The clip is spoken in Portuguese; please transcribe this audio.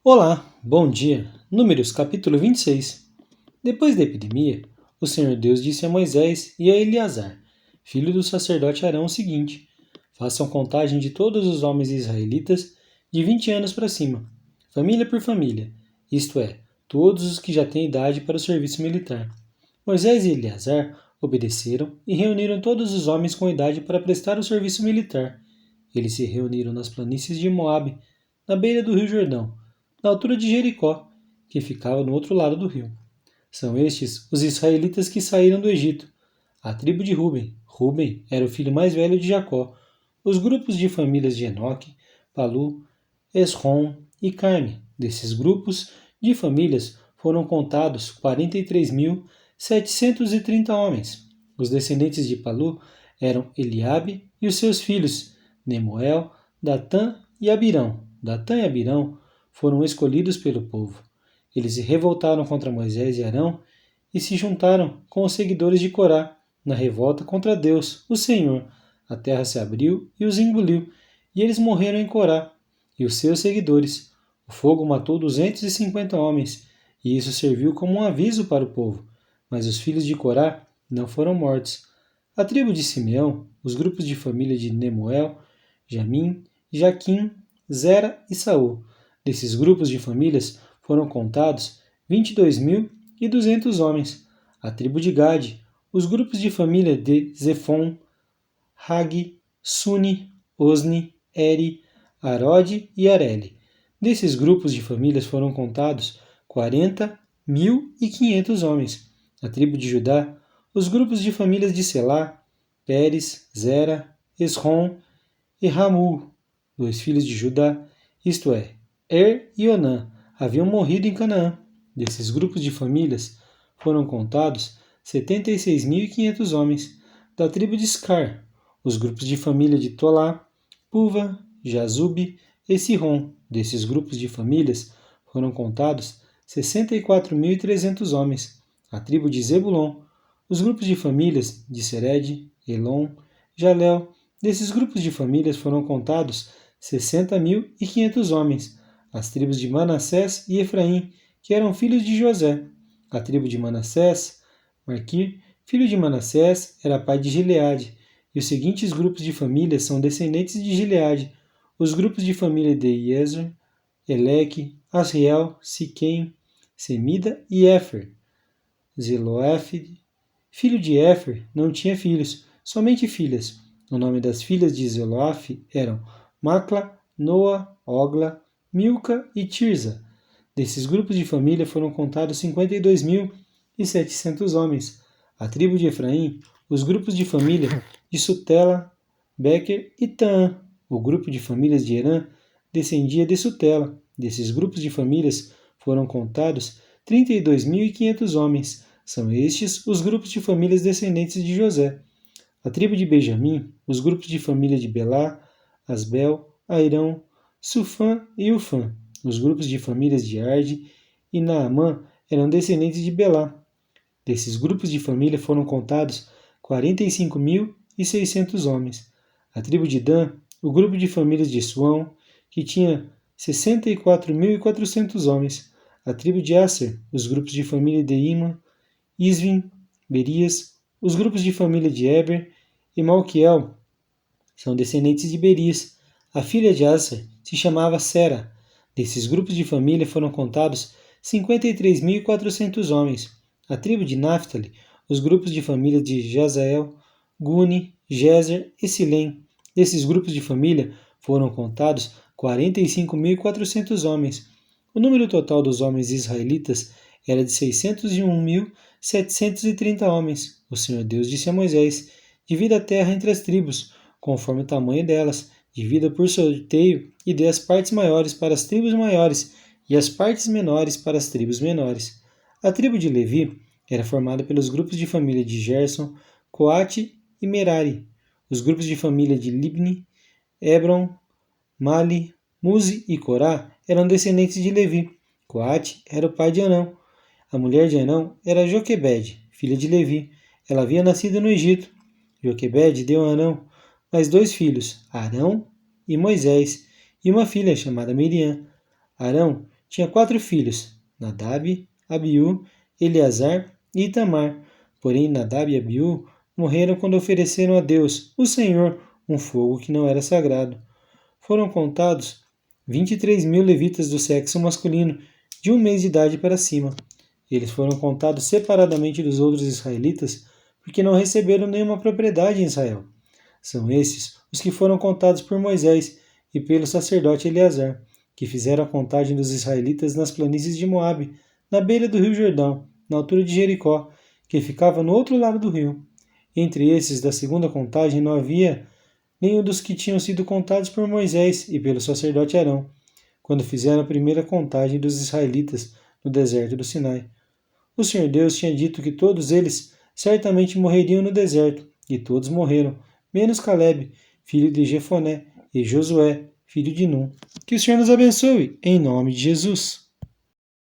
Olá, bom dia. Números capítulo 26. Depois da epidemia, o Senhor Deus disse a Moisés e a Eleazar, filho do sacerdote Arão, o seguinte: façam contagem de todos os homens israelitas de 20 anos para cima, família por família, isto é, todos os que já têm idade para o serviço militar. Moisés e Eleazar obedeceram e reuniram todos os homens com idade para prestar o serviço militar. Eles se reuniram nas planícies de Moabe, na beira do rio Jordão, na altura de Jericó, que ficava no outro lado do rio. São estes os israelitas que saíram do Egito. A tribo de Ruben. Ruben era o filho mais velho de Jacó. Os grupos de famílias de Enoque, Palu, Esrom e Carme. Desses grupos de famílias foram contados 43.730 homens. Os descendentes de Palu eram Eliabe e os seus filhos, Nemuel, Datã e Abirão. Datã e Abirão foram escolhidos pelo povo. Eles se revoltaram contra Moisés e Arão e se juntaram com os seguidores de Corá na revolta contra Deus, o Senhor. A terra se abriu e os engoliu, e eles morreram em Corá e os seus seguidores. O fogo matou 250 homens, e isso serviu como um aviso para o povo. Mas os filhos de Corá não foram mortos. A tribo de Simeão, os grupos de família de Nemuel, Jamim, Jaquim, Zera e Saul. Desses grupos de famílias foram contados 22.200 homens. A tribo de Gade, os grupos de família de Zefon, Hagi, Suni, Osni, Eri, Arode e Areli. Desses grupos de famílias foram contados 40.500 homens. A tribo de Judá, os grupos de famílias de Selá, Pérez, Zera, Esrom e Ramul, dois filhos de Judá, isto é, e Onã, haviam morrido em Canaã. Desses grupos de famílias foram contados 76.500 homens. Da tribo de Iscar, os grupos de família de Tolá, Puva, Jazube e Sihon. Desses grupos de famílias foram contados 64.300 homens. A tribo de Zebulon, os grupos de famílias de Sered, Elon, Jalel. Desses grupos de famílias foram contados 60.500 homens. As tribos de Manassés e Efraim, que eram filhos de José. A tribo de Manassés, Marquir, filho de Manassés, era pai de Gileade, e os seguintes grupos de famílias são descendentes de Gileade: os grupos de família de Iezer, Eleque, Asriel, Siquém, Semida e Éfer. Zeloéfide, filho de Éfer, não tinha filhos, somente filhas. O nome das filhas de Zeloaf eram Macla, Noa, Ogla, Milca e Tirza. Desses grupos de família foram contados 52.700 homens. A tribo de Efraim, os grupos de família de Sutela, Bequer e Taã. O grupo de famílias de Herã descendia de Sutela. Desses grupos de famílias foram contados 32.500 homens. São estes os grupos de famílias descendentes de José. A tribo de Benjamim, os grupos de família de Belá, Asbel, Airão, Sufã e Ufã. Os grupos de famílias de Arde e Naamã eram descendentes de Belá. Desses grupos de família foram contados 45.600 homens. A tribo de Dan, o grupo de famílias de Suão, que tinha 64.400 homens. A tribo de Asser, os grupos de família de Imã, Isvim, Berias, os grupos de família de Eber e Malquiel, são descendentes de Berias. A filha de Asser se chamava Sera. Desses grupos de família foram contados 53.400 homens. A tribo de Naphtali, os grupos de família de Jazael, Guni, Jezer e Silém. Desses grupos de família foram contados 45.400 homens. O número total dos homens israelitas era de 601.730 homens. O Senhor Deus disse a Moisés: divida a terra entre as tribos, conforme o tamanho delas, divida por sorteio e dê as partes maiores para as tribos maiores e as partes menores para as tribos menores. A tribo de Levi era formada pelos grupos de família de Gerson, Coate e Merari. Os grupos de família de Libni, Hebron, Mali, Muzi e Corá eram descendentes de Levi. Coate era o pai de Anão. A mulher de Anão era Joquebede, filha de Levi. Ela havia nascido no Egito. Joquebede deu a Anão mais 2 filhos, Arão e Moisés, e uma filha chamada Miriam. Arão tinha 4 filhos, Nadab, Abiú, Eleazar e Itamar. Porém, Nadab e Abiú morreram quando ofereceram a Deus, o Senhor, um fogo que não era sagrado. Foram contados 23.000 levitas do sexo masculino, de 1 mês de idade para cima. Eles foram contados separadamente dos outros israelitas, porque não receberam nenhuma propriedade em Israel. São esses os que foram contados por Moisés e pelo sacerdote Eleazar, que fizeram a contagem dos israelitas nas planícies de Moabe, na beira do rio Jordão, na altura de Jericó, que ficava no outro lado do rio. Entre esses da segunda contagem não havia nenhum dos que tinham sido contados por Moisés e pelo sacerdote Arão, quando fizeram a primeira contagem dos israelitas no deserto do Sinai. O Senhor Deus tinha dito que todos eles certamente morreriam no deserto, e todos morreram, menos Caleb, filho de Jefoné, e Josué, filho de Num. Que o Senhor nos abençoe, em nome de Jesus.